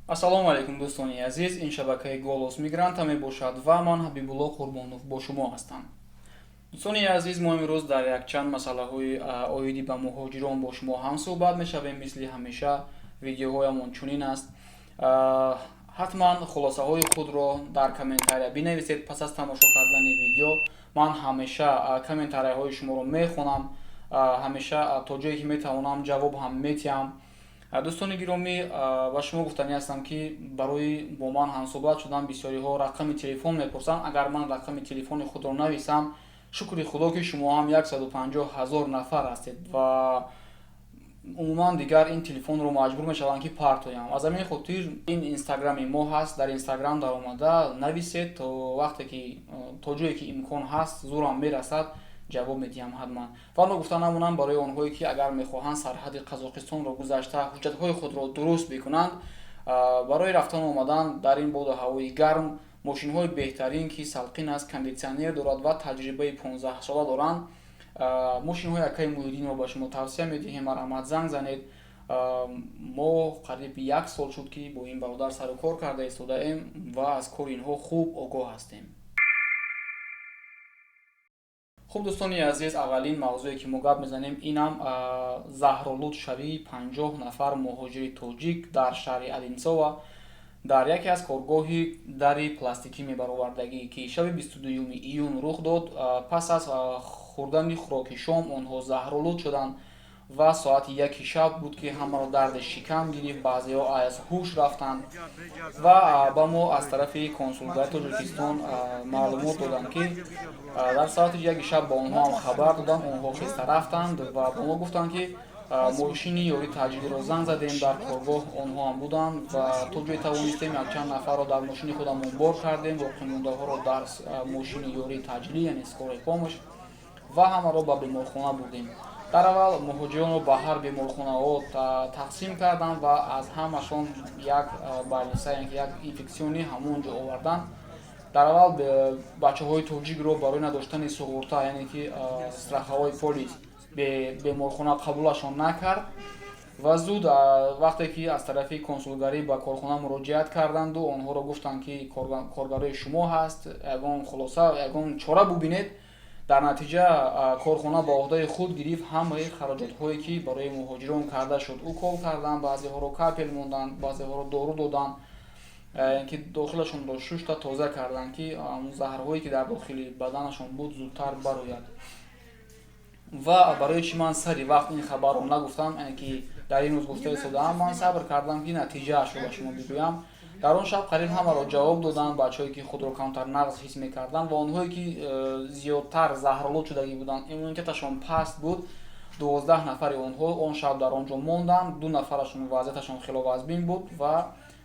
ассалому алайкум дӯстони азиз, ин шабакаи голос мигранта мебошад ва ман Ҳабибулло Қурбонов бо шумо ҳастам. дӯстони азиз, мо имрӯз дар якчанд масъалаҳои оиди ба муҳоҷирон бо шумо ҳамсӯҳбат мешавем. Мисли ҳамеша видеоҳоямон чунин аст. ҳатман хулосаҳои худро дар комментария бинависед. Пас аз тамошо кардани видео ман ҳамеша комментарияҳои шуморо мехонам, ҳамеша то ҷое ки метавонам ҷавоб ҳам метиҳам. дӯстони гиромӣ, ба шумо гуфтанӣ ҳастам ки барои бо ман ҳамсӯҳбат шудан бисёриҳо рақами телефон мепурсанд. Агар ман рақами телефони худро нависам, шукри худо ки шумо ҳам 150 000 нафар ҳастед ва умуман дигар ин телефонро маҷбур мешаванд ки партоям. Аз ҳамин хотир ин инстаграми мо ҳаст. Дар инстаграм даромада нависед, то вақте ки то ҷое ки имкон ҳаст зурам мерасад ҷавоб медиҳам ҳатман. Ва гуфта намонам барои онҳое ки агар мехоҳанд сарҳади Қазоқистонро гузашта ҳуҷҷатҳои худро дуруст бикунанд, барои рафтану омадан дар ин боду ҳавои гарм мошинҳои беҳтарин ки салқин аст, кондитсионер дорад ва таҷрибаи 15-сола доранд, мошинҳои Акаи Муҳиддинро ба шумо тавсия медиҳем. Марҳамат, занг занед. мо қариб 1 сол шуд ки бо ин бародар сару кор карда истодаем ва аз кори инҳо хуб огоҳ ҳастем. хуб дӯстони азиз, аввалин мавзӯе ки мо гап мезанем инам заҳролуд шавии 50 нафар муҳоҷири тоҷик дар шаҳри Одинцова дар яке аз коргоҳи дари пластикӣ мебаровардагӣ ки шаби 22 июн рух дод. Пас аз хӯрдани хӯроки шом онҳо заҳролуд шуданд ва соати 1 шаб буд ки ҳамаро дарди шикам гирифт, баъзеҳо аз ҳуш рафтанд ва ба мо аз тарафи консулгаи Тоҷикистон маълумот доданд ки дар соати 1 шаб ба онҳо ҳам хабар доданд. Онҳо хиста рафтанд ва ба мо гуфтанд ки мошини ёри таҷлиро занг задем, дар коргоҳ онҳо ҳам буданд ва то ҷое тавонистем якчанд нафарро дар мошини худам онбор кардем, боқимондаҳоро дар мошини ёрии таҷлӣ, яъне скорой помощ, ва ҳамаро ба беморхона бурдем. дар аввал муҳоҷиронро ба ҳар беморхонаҳо тақсим карданд ва аз ҳамашон як балиса, як инфексиони ҳамон ҷо оварданд. дар аввал бачаҳои тоҷикро барои надоштани суғурта, яъне ки страховой полис, беморхона қабулашон накард ва зуд вақте ки аз тарафи консулгарӣ ба корхона муроҷиат карданду онҳоро гуфтанд ки коргарои шумо ҳаст, ягон хулоса, ягон чора бубинед. дар натиҷа корхона ба оҳдаи худ гирифт ҳамаи хароҷотҳое ки барои муҳоҷирон карда шуд. укол карданд, баъзеҳоро капел монданд, баъзеҳоро дору доданд ки дохилашонро шушта тоза карданд ки заҳрҳое ки дар дохили баданашон буд зудтар барояд. ва барои чӣ ман сари вақт ин хабарро нагуфтам, яъне ки дар ин рӯз гуфта истодаам, ман сабр кардам ки натиҷаашро ба шумо бигӯям. дар он шаб қариб ҳамаро ҷавоб доданд, бачаҳое ки худро камтар нағз ҳис мекарданд ва онҳое ки зиёдтар заҳролуд шудагӣ буданд, иммунитеташон паст буд. 12 нафари онҳо он шаб дар он ҷо монданд. 2 нафарашон вазъияташон хиловазбин буд ва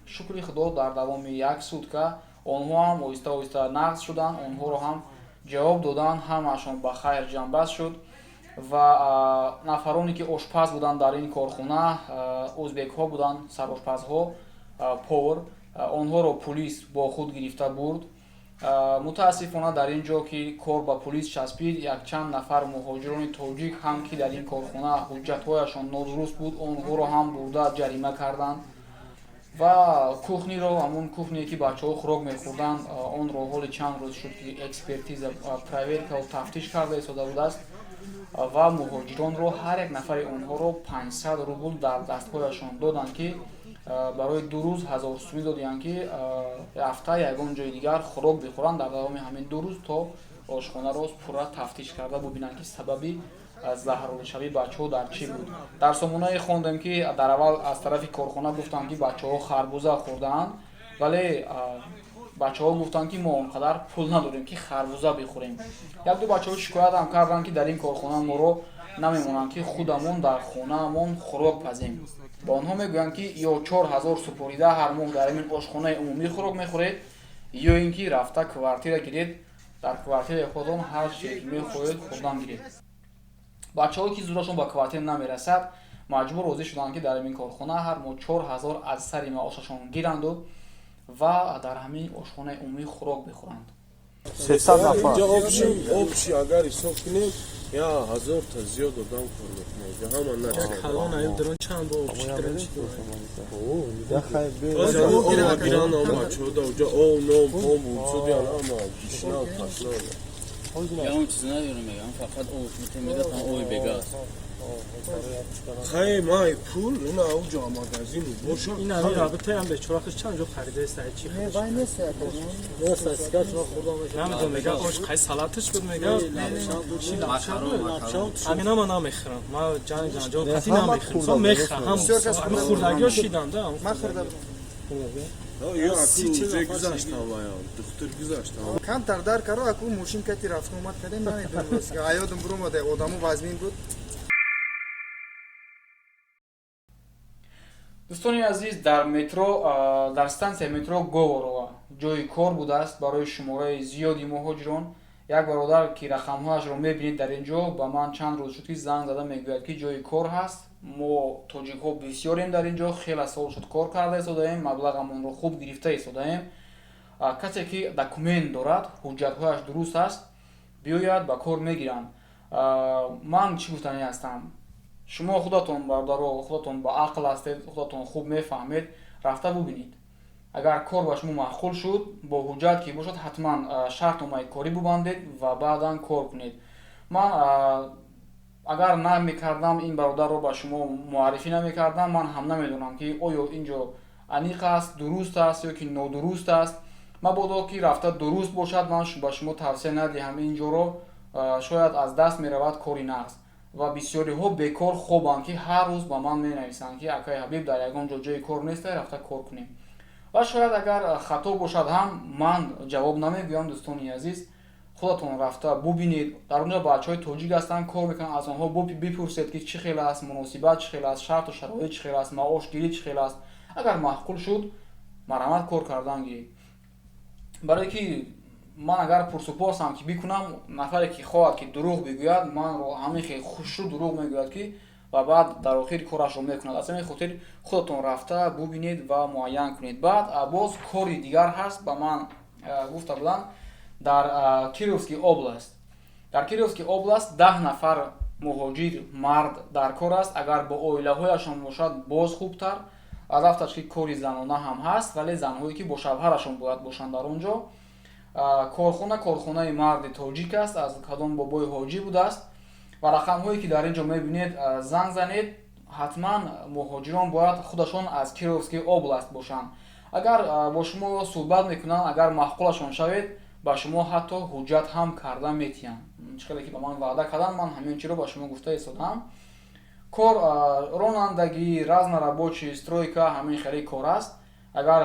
шукри худо дар давоми 1 сутка онҳо ҳам оҳиста оҳиста нағз шуданд. онҳоро ҳам ҷавоб доданд, ҳамаашон ба хайр ҷамъбаст шуд ва нафароне ки ошпаз буданд дар ин корхона, ӯзбекҳо буданд, сарошпазҳо, повар, онҳоро полис бо худ гирифта бурд. мутаассифона дар ин ҷо ки кор ба полис часпид, якчанд нафар муҳоҷирони тоҷик ҳам ки дар ин корхона ҳуҷҷатҳояшон нодуруст буд, онҳоро ҳам бурда ҷарима карданд ва кухниро, ҳамон кухние ки бачаҳо хӯрок мехӯрданд, онро ҳоли чанд рӯз шуд ки экспертиза, проверкаву тафтиш карда истода будааст ва муҳоҷиронро ҳар як нафари онҳоро 500 рубл дар дастҳояшон доданд ки барои 2 рӯз 1000 сӯми додиянд ки рафта ягон ҷои дигар хӯрок бихӯранд дар давоми ҳамин 2 рӯз, то ошхонаро пурра тафтиш карда бубинанд ки сабаби заҳролудшавии бачаҳо дар чӣ буд. дар сомонае хондем ки дар аввал аз тарафи корхона гуфтанд ки бачаҳо харбуза хӯрдаанд, вале бачаҳо гуфтанд ки мо он қадар пул надорем ки харбуза бихӯрем. як-ду бачаҳо шикоят ҳам карданд ки дар ин корхона моро намемонанд ки худамон дар хонаамон хӯрок пазем. ба онҳо мегӯянд ки ё 4000 супорида ҳар моҳ дар ин ошхонаи умумӣ хӯрок мехӯред, ё ин ки рафта квартира гиред, дар квартираи худтон ҳар чизе ки мехоҳед хӯрдан гиред. бачаҳое ки зурашон ба квартира намерасад, маҷбур розӣ шуданд ки дар ин корхона ҳар моҳ 4000 аз сари маошашон гиранду ва дар ҳамин ошхонаи умумӣ хӯрок бихӯранд. 300 نفر اینجا آبشی اگر حساب کنیم یا 1000 تا زیاد آدم کنیم اینجا همه نه کلان ایو درون چند با آبشی درون چی از اون بیران آمد چودا اونجا او نام پام بود دیان اما پیشنهاد پسناد یا اون چیزی ندارم میگم فقط او میگه تا اوی بگاز خیلی مای پول اینا اونجا ماگازین باشه این همین رابطه هم به چراغش چند جو خریده است چی خودش نه ساسکات ما خوردم نمیدونم میگه اوش خیلی سالاتش بود میگه چی همینا ما نمیخرم ما جان جو قطعی نمیخرم سو میخرم هم خوردگی شیدم ده من خوردم یا اکو گذاشت آیا دختر گذاشت کم تر در کرو اکو موشین کتی رفت اومد کردیم من درست که ایادم برو مده آدمو وزمین بود. дӯстони азиз дар метро дар станция метро говорова ҷои кор будааст барои шумораи зиёди муҳоҷирон. як бародар ки рақамҳояшро мебинед дар ин ҷо ба ман чанд рӯз шуд ки занг зада мегӯяд ки ҷои кор ҳаст, мо тоҷикҳо бисёрем дар ин ҷо, хеле сол шуд кор карда истодаем, маблағамонро хуб гирифта истодаем. касе ки документ дорад, ҳуҷҷатҳояш дуруст аст, биёяд ба кор мегиранд. ман чӣ гуфтанӣ ҳастам, шумо худатон бародаро худатон ба ақл ҳастед, худатон хуб мефаҳмед, рафта бубинед. агар кор ба шумо маъқул шуд, бо ҳуҷҷат ки бошад ҳатман шартномаи корӣ бубандед ва баъдан кор кунед. ман агар намекардам ин бародарро ба шумо муаррифӣ намекардам, ман ҳам намедонам ки оё ин ҷо аниқ аст, дуруст аст ё ки нодуруст аст. мабодо ки рафта дуруст бошад, ман ба шумо тавсия надиҳам ин ҷоро, шояд аз даст меравад кори нағз. ва бисёриҳо бекор хобанд ки ҳар рӯз ба ман менависанд ки акай ҳабиб дар ягон ҷо ҷои кор нестай, рафта кор кунем. ва шояд агар хато бошад ҳам ман ҷавоб намегӯям. дӯстони азиз, худатон рафта бубинед, дар онҷо бачаҳои тоҷик ҳастанд, кор мекунанд, аз онҳо бипурсед ки чӣ хел аст, муносибат чӣ хел аст, шарту шароит чӣ хел аст, маошгирӣ чӣ хел аст. агар маъқул шуд, марҳамат кор кардан гиред. барое ки ман агар пурсупорсам ки бикунам, нафаре ки хоҳад ки дурӯғ бигӯяд, манро ҳамин хел хушрӯ дурӯғ мегӯяд ки ва баъд дар охир корашро мекунад. аз ҳамин хотир худатон рафта бубинед ва муайян кунед. баъд боз кори дигар ҳаст, ба ман гуфта буданд дар Кировский област. дар Кировский област 10 нафар муҳоҷир мард дар кор аст. агар бо оилаҳояшон бошад боз хубтар. албатташ ки кори занона ҳам ҳаст, вале занҳое ки бо шавҳарашон бояд бошанд дар он ҷо. корхонаи марди тоҷик аст, аз кадом бобои ҳоҷӣ будааст. ва рақамҳое ки дар ин ҷо мебинед, занг занед, ҳатман муҳоҷирон бояд худашон аз Кировский област бошанд. агар бо шумо суҳбат мекунанд, агар маъқулашон шавед, ба шумо ҳатто ҳуҷҷат ҳам карда метиҳанд. чӣ хеле ки ба ман ваъда карданд, ман ҳамин чиро ба шумо гуфта истодам. кор ронандагӣ, разнорабочий, стройка ҳамин хеле кор аст. агар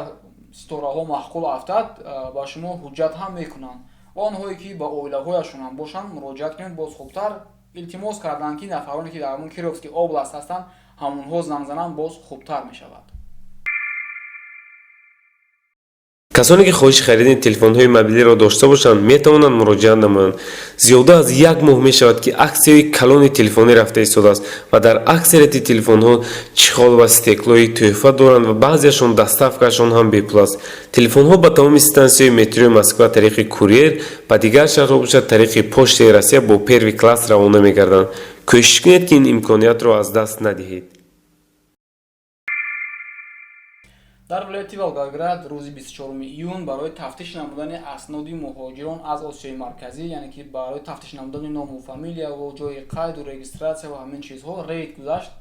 ситораҳо маъқул афтад, ба шумо ҳуҷҷат ҳам мекунанд. ва онҳое ки ба оилаҳояшон ҳам бошанд, муроҷиат кунед, боз хубтар. илтимос карданд ки нафароне ки дар ҳамон Кировский област ҳастанд, ҳамонҳо занг зананд, боз хубтар мешавад. касоне ки хоҳиши харидани телефонҳои мобилиро дошта бошанд, метавонанд муроҷиат намоянд. зиёда аз 1 моҳ мешавад ки аксияи калони телефонӣ рафта истодааст ва дар аксарияти телефонҳо чихол ва стеклои тӯҳфа доранд ва баъзеашон доставкаашон ҳам бепул аст. телефонҳо ба тамоми стансияҳои метрои Москва тариқи курьер, ба дигар шаҳрҳо бошад тариқи почтаи Россия бо первый класс равона мегарданд. кӯшиш кунед ки ин имкониятро аз даст надиҳед. дар вилояти Волгоград рӯзи 24 июн барои тафтиш намудани асноди муҳоҷирон аз Осиёи Марказӣ, яъне ки барои тафтиш намудани ному фамилия ва ҷои қайду регистратсия ва ҳамин чизҳо рейд гузашт.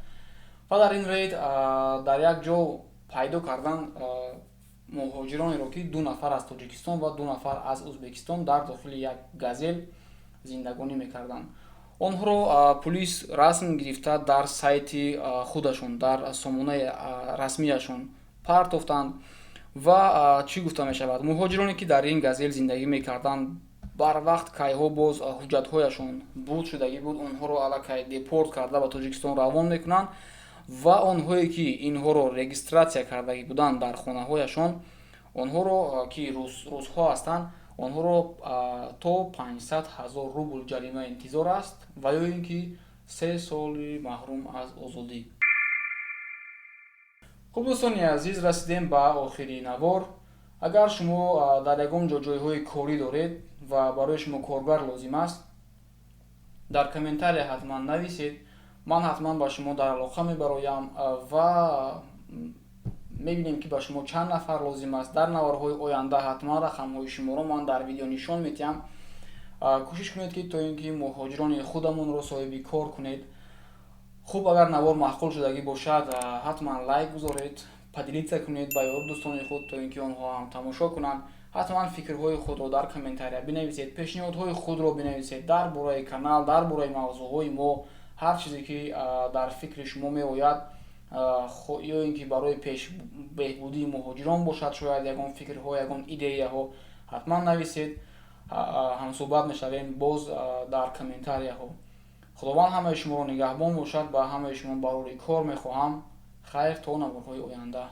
ва дар ин рейд дар як ҷо пайдо кардан муҳоҷиронеро ки 2 нафар аз Тоҷикистон ва 2 нафар аз Ӯзбекистон дар дохили як газел зиндагонӣ мекарданд. онҳоро пулис расм гирифта дар сайти худашон, дар сомонаи расмияшон партофтанд. ва чӣ гуфта мешавад, муҳоҷироне ки дар ин газел зиндагӣ мекарданд, барвақт кайҳо боз ҳуҷҷатҳояшон буд шудагӣ буд, онҳоро аллакай депорт карда ба Тоҷикистон равон мекунанд. ва онҳое ки инҳоро регистратсия кардагӣ буданд дар хонаҳояшон, онҳоро ки рӯсҳо ҳастанд, онҳоро то 500 000 рубл ҷарима интизор аст ва ё ин ки 3 соли маҳрум аз озодӣ. хуб дӯстони азиз, расидем ба охири навор. агар шумо дар ягон ҷойҳои корӣ доред ва барои шумо коргар лозим аст, дар комментария ҳатман нависед. ман ҳатман ба шумо дар алоқа мебароям ва мебинем ки ба шумо чанд нафар лозим аст. дар наварҳои оянда ҳатман рақамҳои шуморо ман дар видео нишон медиҳам. кӯшиш кунед ки то ин ки муҳоҷирони худамонро соҳиби кор кунед. хуб, агар навор маъқул шудагӣ бошад, ҳатман лайк гузоред, падилитса кунед ба ёру дӯстони худ, то ин ки онҳо ҳам тамошо кунанд. ҳатман фикрҳои худро дар комментария бинависед, пешниҳодҳои худро бинависед дар бораи канал, дар бораи мавзӯъҳои мо, ҳар чизе ки дар фикри шумо меояд, ё ин ки барои беҳбудии муҳоҷирон бошад, шояд ягон фикрҳо, ягон идеяҳо, ҳатман нависед. ҳамсӯҳбат мешавем боз дар комментарияҳо. худованд ҳамаи шуморо нигаҳбон бошад. ба ҳамаи шумо барори кор мехоҳам. хайр то наворҳои оянда.